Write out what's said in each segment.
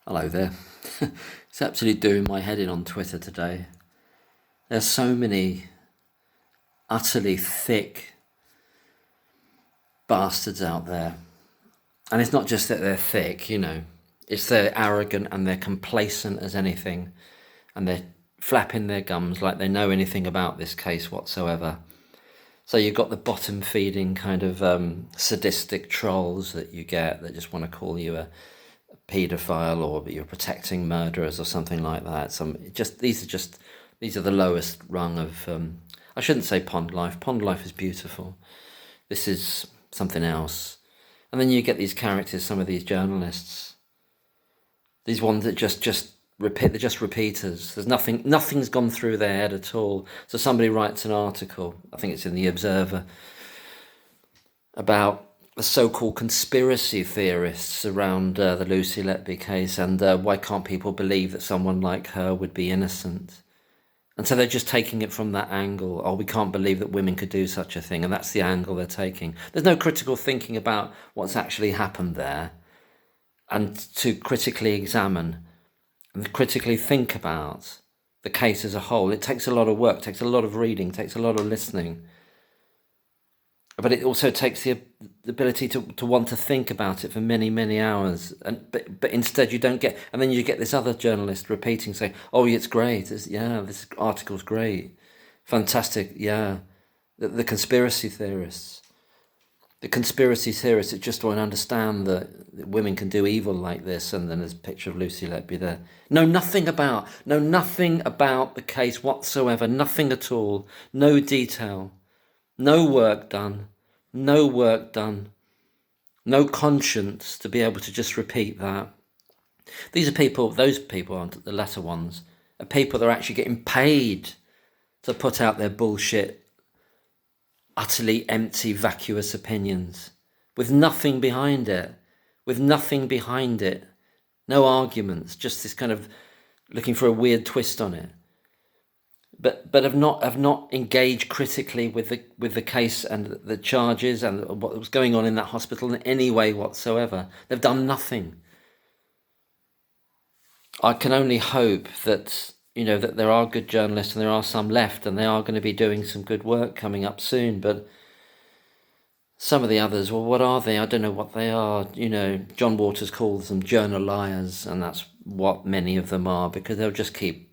Hello there. It's absolutely doing my head in on Twitter today. There's so many utterly thick bastards out there. And it's not just that they're thick, it's they're arrogant and they're complacent as anything. And they're flapping their gums like they know anything about this case whatsoever. So you've got the bottom feeding kind of sadistic trolls that you get that just want to call you a paedophile or you're protecting murderers or something like that. These are the lowest rung of. I shouldn't say pond life. Pond life is beautiful. This is something else. And then you get these characters, some of these journalists, these ones that just repeat. They're just repeaters. There's nothing's gone through their head at all. So somebody writes an article, I think it's in the Observer, about the so-called conspiracy theorists around the Lucy Letby case and why can't people believe that someone like her would be innocent? And so they're just taking it from that angle. Oh, we can't believe that women could do such a thing. And that's the angle they're taking. There's no critical thinking about what's actually happened there and to critically examine and critically think about the case as a whole. It takes a lot of work, takes a lot of reading, takes a lot of listening. But it also takes the ability to want to think about it for many, many hours. But instead you don't get... And then you get this other journalist repeating, saying, oh, it's great. This article's great. Fantastic, yeah. The conspiracy theorists. The conspiracy theorists that just won't understand that women can do evil like this. And then there's a picture of Lucy Letby there. Know nothing about the case whatsoever. Nothing at all. No detail. No work done, no conscience to be able to just repeat that. Those people aren't the latter ones, are people that are actually getting paid to put out their bullshit, utterly empty, vacuous opinions with nothing behind it, no arguments, just this kind of looking for a weird twist on it. But have not engaged critically with the case and the charges and what was going on in that hospital in any way whatsoever. They've done nothing. I can only hope that that there are good journalists and there are some left and they are going to be doing some good work coming up soon. But some of the others, well, what are they? I don't know what they are. John Waters calls them journal liars, and that's what many of them are, because they'll just keep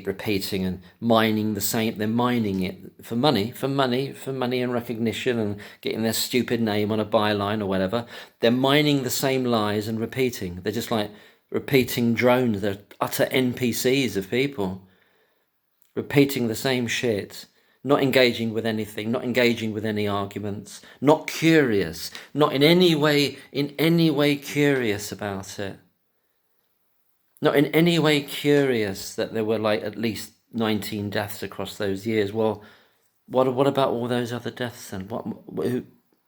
repeating and mining the same. They're mining it for money and recognition and getting their stupid name on a byline or whatever. They're mining the same lies and repeating. They're just like repeating drones. They're utter NPCs of people. Repeating the same shit. Not engaging with anything, not engaging with any arguments, not curious, not in any way curious about it. Not in any way curious that there were like at least 19 deaths across those years. Well, what about all those other deaths then?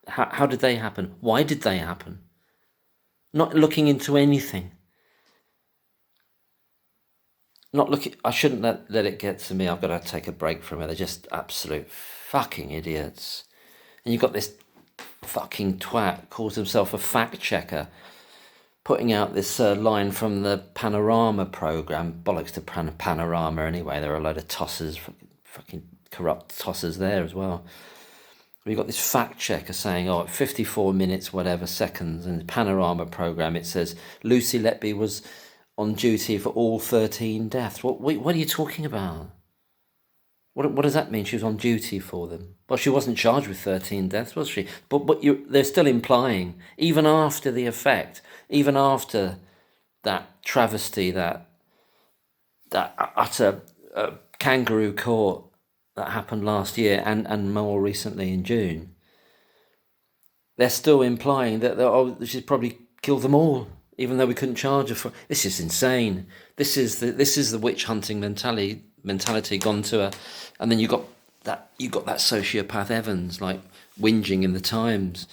How did they happen? Why did they happen? Not looking into anything. I shouldn't let it get to me. I've got to take a break from it. They're just absolute fucking idiots. And you've got this fucking twat calls himself a fact checker, putting out this line from the Panorama programme. Bollocks to Panorama anyway. There are a load of tossers, fucking corrupt tossers there as well. We've got this fact checker saying, at 54 minutes, whatever seconds, in the Panorama programme, it says Lucy Letby was on duty for all 13 deaths. What are you talking about? What does that mean? She was on duty for them. Well, she wasn't charged with 13 deaths, was she? But they're still implying, even after the effect, even after that travesty, that utter kangaroo court that happened last year and more recently in June, they're still implying that she's probably killed them all, even though we couldn't charge her for. This is insane. This is the witch hunting mentality gone to her. And then you got that sociopath Evans like whinging in the Times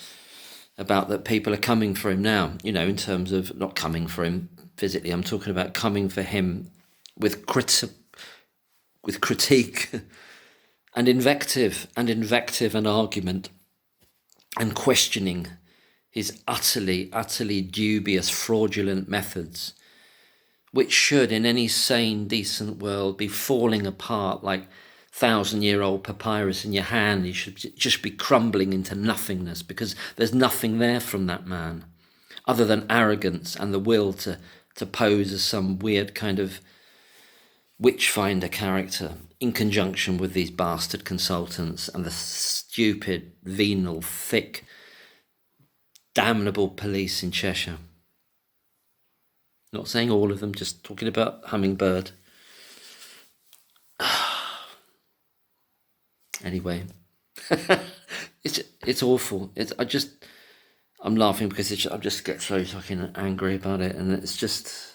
about that people are coming for him now, in terms of not coming for him physically. I'm talking about coming for him with critique and invective and argument and questioning his utterly dubious, fraudulent methods, which should, in any sane, decent world, be falling apart like 1,000-year-old papyrus in your hand. You should just be crumbling into nothingness, because there's nothing there from that man other than arrogance and the will to pose as some weird kind of witchfinder character in conjunction with these bastard consultants and the stupid, venal, thick, damnable police in Cheshire. Not saying all of them, just talking about Hummingbird. Anyway, it's awful. I'm laughing because I just get so fucking angry about it, and it's just,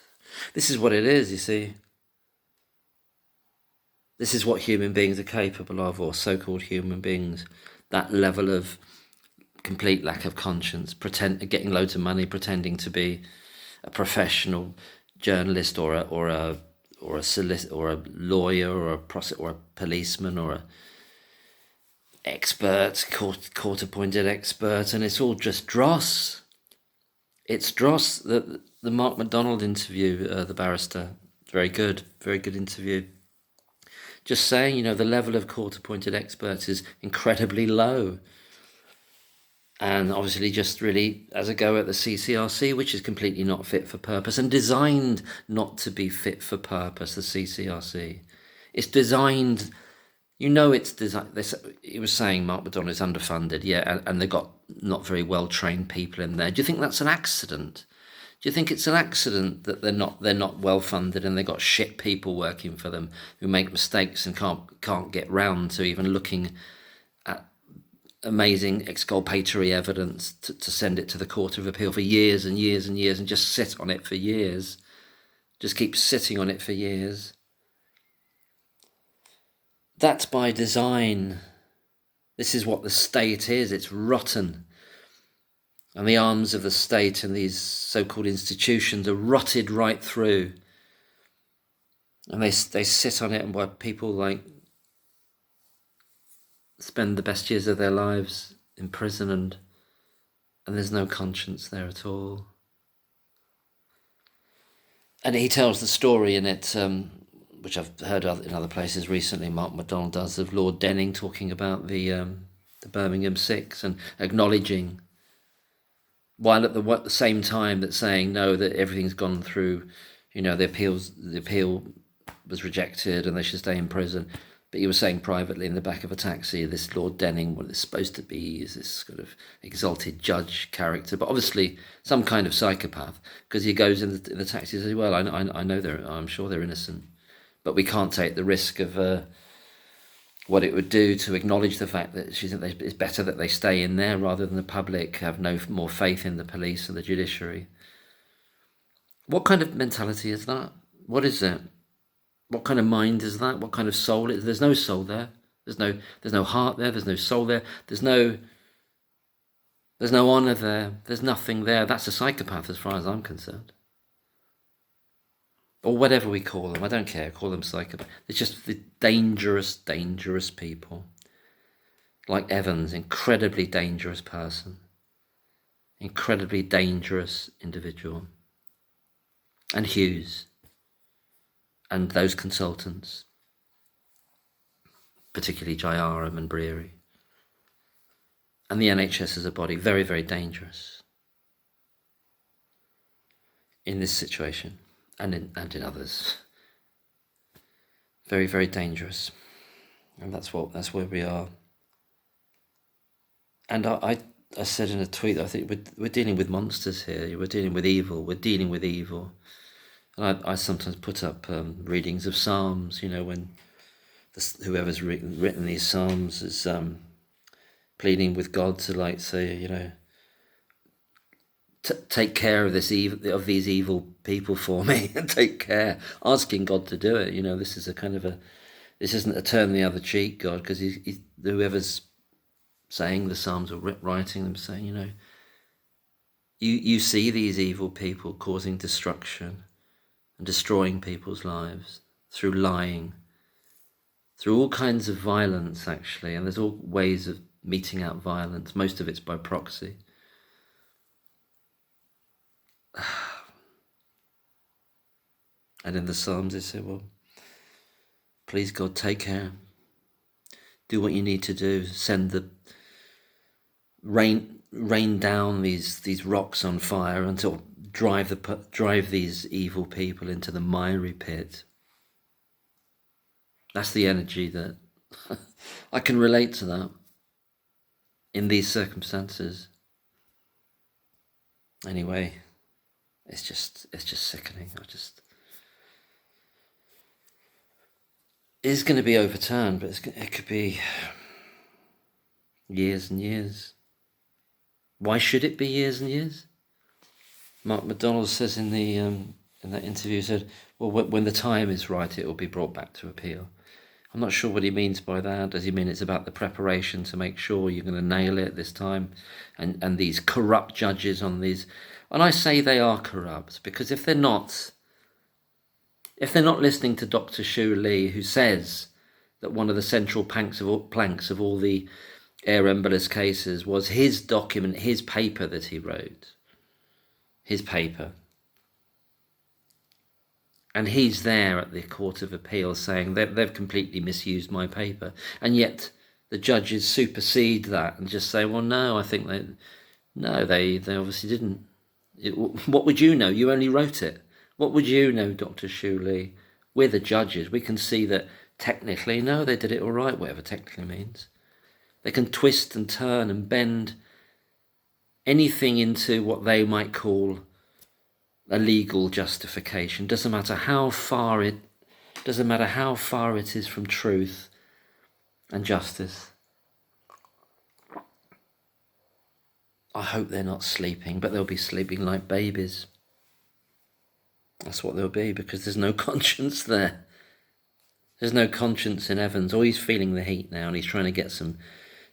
this is what it is, you see. This is what human beings are capable of, or so-called human beings. That level of complete lack of conscience, getting loads of money, pretending to be a professional journalist or a lawyer or a policeman or a expert, court appointed expert, and it's all just dross. It's dross. The Mark MacDonald interview, the barrister, very good interview. Just saying, the level of court appointed experts is incredibly low. And obviously just really as a go at the CCRC, which is completely not fit for purpose and designed not to be fit for purpose, the CCRC. It's designed, it's designed, he was saying Mark MacDonald is underfunded, yeah, and they've got not very well-trained people in there. Do you think that's an accident? Do you think it's an accident that they're not well-funded and they've got shit people working for them who make mistakes and can't get round to even looking at amazing exculpatory evidence to send it to the Court of Appeal for years and years and years and just sit on it for years. Just keep sitting on it for years. That's by design. This is what the state is. It's rotten. And the arms of the state and these so-called institutions are rotted right through. And they sit on it, and why people spend the best years of their lives in prison, and there's no conscience there at all. And he tells the story in it, which I've heard in other places recently, Mark MacDonald does, of Lord Denning talking about the Birmingham Six and acknowledging, while at the same time that saying no, that everything's gone through, the appeal was rejected and they should stay in prison. But he was saying privately in the back of a taxi, this Lord Denning, what it's supposed to be is this sort of exalted judge character, but obviously some kind of psychopath, because he goes in the taxi and says, well, I know I'm sure they're innocent, but we can't take the risk of what it would do to acknowledge the fact that it's better that they stay in there rather than the public have no more faith in the police and the judiciary. What kind of mentality is that? What is it? What kind of mind is that? What kind of soul? There's no soul there. There's no heart there. There's no soul there. There's no honour there. There's nothing there. That's a psychopath as far as I'm concerned. Or whatever we call them. I don't care. Call them psychopaths. It's just the dangerous people. Like Evans, incredibly dangerous person. Incredibly dangerous individual. And Hughes. And those consultants, particularly Jayaram and Breary, and the NHS as a body, very, very dangerous in this situation and in others. Very, very dangerous, and that's where we are. And I said in a tweet, I think we're dealing with monsters here. We're dealing with evil. We're dealing with evil. And I sometimes put up readings of Psalms, when whoever's written these Psalms is pleading with God to say, take care of these evil people for me, and take care, asking God to do it. This is this isn't a turn the other cheek, God, because whoever's saying the Psalms or writing them, saying, you see these evil people causing destruction and destroying people's lives through lying, through all kinds of violence, actually, and there's all ways of meting out violence. Most of it's by proxy. And in the Psalms it said, well, please God, take care. Do what you need to do. Send the rain down these rocks on fire until drive these evil people into the miry pit. That's the energy that I can relate to that in these circumstances. Anyway, it's just sickening. It's going to be overturned, but it could be years and years. Why should it be years and years? Mark McDonald says in that interview, said, well, when the time is right, it will be brought back to appeal. I'm not sure what he means by that. Does he mean it's about the preparation to make sure you're going to nail it this time? And these corrupt judges on these... And I say they are corrupt because if they're not listening to Dr. Shu Lee, who says that one of the central planks of all the air embolus cases was his document, his paper that he wrote, his paper. And he's there at the Court of Appeal saying they've completely misused my paper. And yet the judges supersede that and just say, well, no, I think they obviously didn't. What would you know? You only wrote it. What would you know, Dr. Shu Lee? We're the judges. We can see that technically, no, they did it all right, whatever technically means. They can twist and turn and bend anything into what they might call a legal justification. Doesn't matter how far it is from truth and justice. I hope they're not sleeping, but they'll be sleeping like babies. That's what they'll be, because there's no conscience there. There's no conscience in Evans. Or he's feeling the heat now and he's trying to get some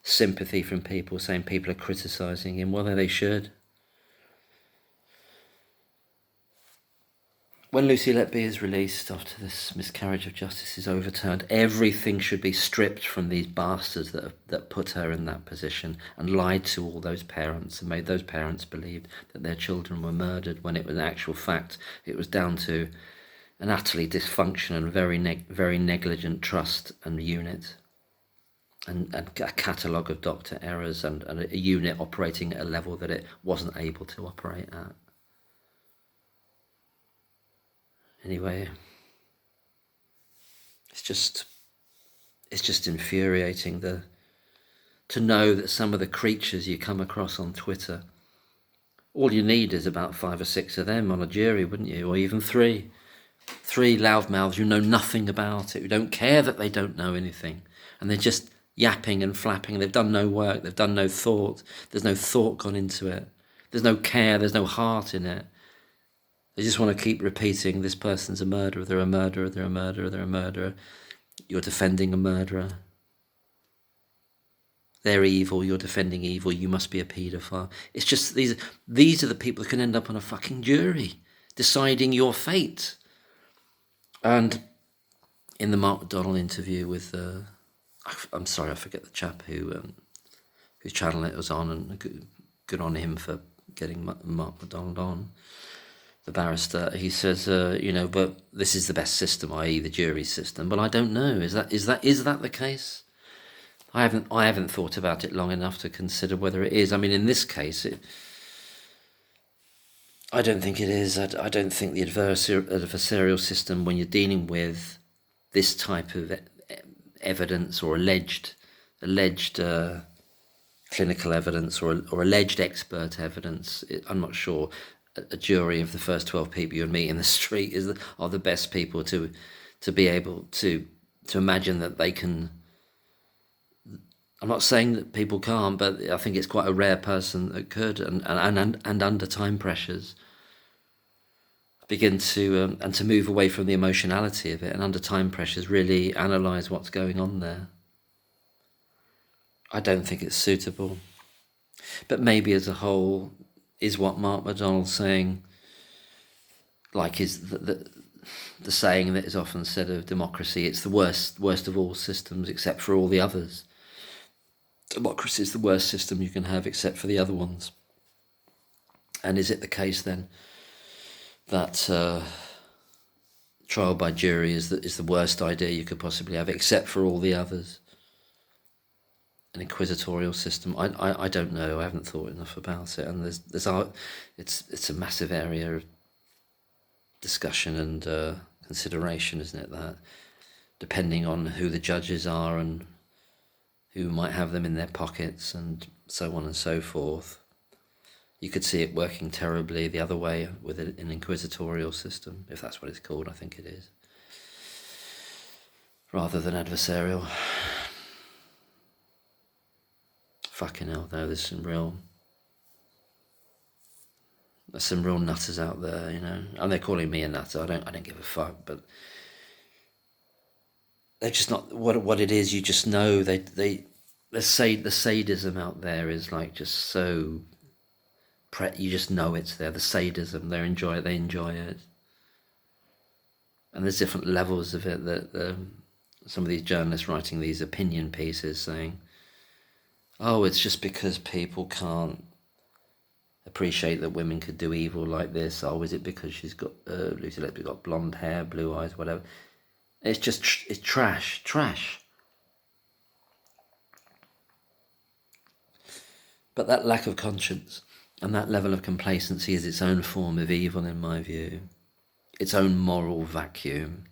sympathy from people, saying people are criticising him. Well, they should. When Lucy Letby is released after this miscarriage of justice is overturned, everything should be stripped from these bastards that put her in that position and lied to all those parents and made those parents believe that their children were murdered, when it was in actual fact it was down to an utterly dysfunctional and very negligent trust and unit, and a catalogue of doctor errors and a unit operating at a level that it wasn't able to operate at. Anyway, it's just infuriating to know that some of the creatures you come across on Twitter, all you need is about 5 or 6 of them on a jury, wouldn't you? Or even 3 loudmouths who know nothing about it, who don't care that they don't know anything, and they're just yapping and flapping. They've done no work, they've done no thought. There's no thought gone into it. There's no care, there's no heart in it. They just want to keep repeating, this person's a murderer, they're a murderer, they're a murderer, they're a murderer. You're defending a murderer. They're evil, you're defending evil, you must be a paedophile. It's just, these are the people who can end up on a fucking jury, deciding your fate. And in the Mark McDonald interview with, I'm sorry, I forget the chap whose channel it was on, and good on him for getting Mark McDonald on, the barrister. He says, but this is the best system, i.e. the jury system. But I don't know. Is that the case? I haven't thought about it long enough to consider whether it is. I mean, in this case, I don't think it is. I don't think the adversarial system, when you're dealing with this type of evidence or alleged clinical evidence or alleged expert evidence, I'm not sure a jury of the first 12 people you'd meet in the street are the best people to be able to imagine that they can. I'm not saying that people can't, but I think it's quite a rare person that could, and under time pressures, begin to and to move away from the emotionality of it, and under time pressures really analyse what's going on there. I don't think it's suitable, but maybe as a whole, is what Mark McDonald's saying, like is the saying that is often said of democracy, it's the worst of all systems except for all the others. Democracy is the worst system you can have except for the other ones. And is it the case then that trial by jury is the worst idea you could possibly have, except for all the others. An inquisitorial system. I don't know. I haven't thought enough about it, and it's a massive area of discussion and consideration, isn't it? That depending on who the judges are and who might have them in their pockets and so on and so forth, you could see it working terribly the other way with an inquisitorial system, if that's what it's called. I think it is, rather than adversarial. Fucking hell, though, there's some real nutters out there, you know. And they're calling me a nutter. I don't give a fuck, but they're just not what it is. You just know they say the sadism out there is like just so. You just know it's there. The sadism, they enjoy it, and there's different levels of it. That some of these journalists writing these opinion pieces saying, oh, it's just because people can't appreciate that women could do evil like this. Oh, is it because she's got Lucy Letby got blonde hair, blue eyes, whatever? It's just it's trash. But that lack of conscience and that level of complacency is its own form of evil, in my view. Its own moral vacuum.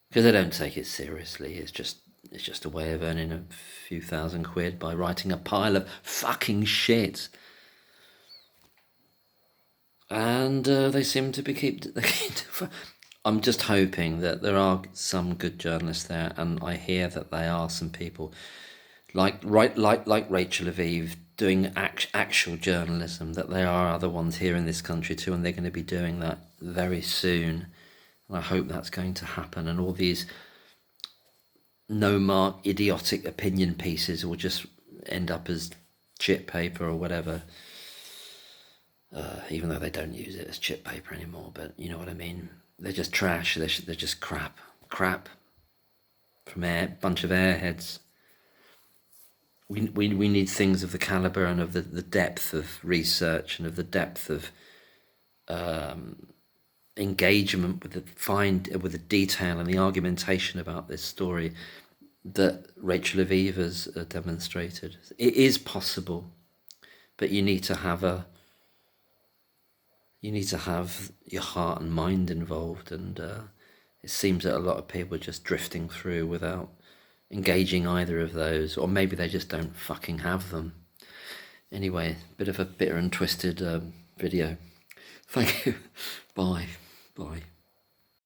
Because they don't take it seriously. It's just a way of earning a few £1,000 by writing a pile of fucking shit. And they seem to be I'm just hoping that there are some good journalists there, and I hear that there are some people like Rachel Aviv doing actual journalism, that there are other ones here in this country too, and they're going to be doing that very soon. And I hope that's going to happen, and all these no-mark idiotic opinion pieces will just end up as chip paper or whatever, even though they don't use it as chip paper anymore, but you know what I mean. They're just trash. They're just crap from bunch of airheads. We need things of the caliber and of the depth of research and of the depth of engagement with the detail and the argumentation about this story that Rachel Aviv has demonstrated. It is possible, but you need to have your heart and mind involved, and it seems that a lot of people are just drifting through without engaging either of those, or maybe they just don't fucking have them. Anyway, bit of a bitter and twisted video. Thank you. Bye.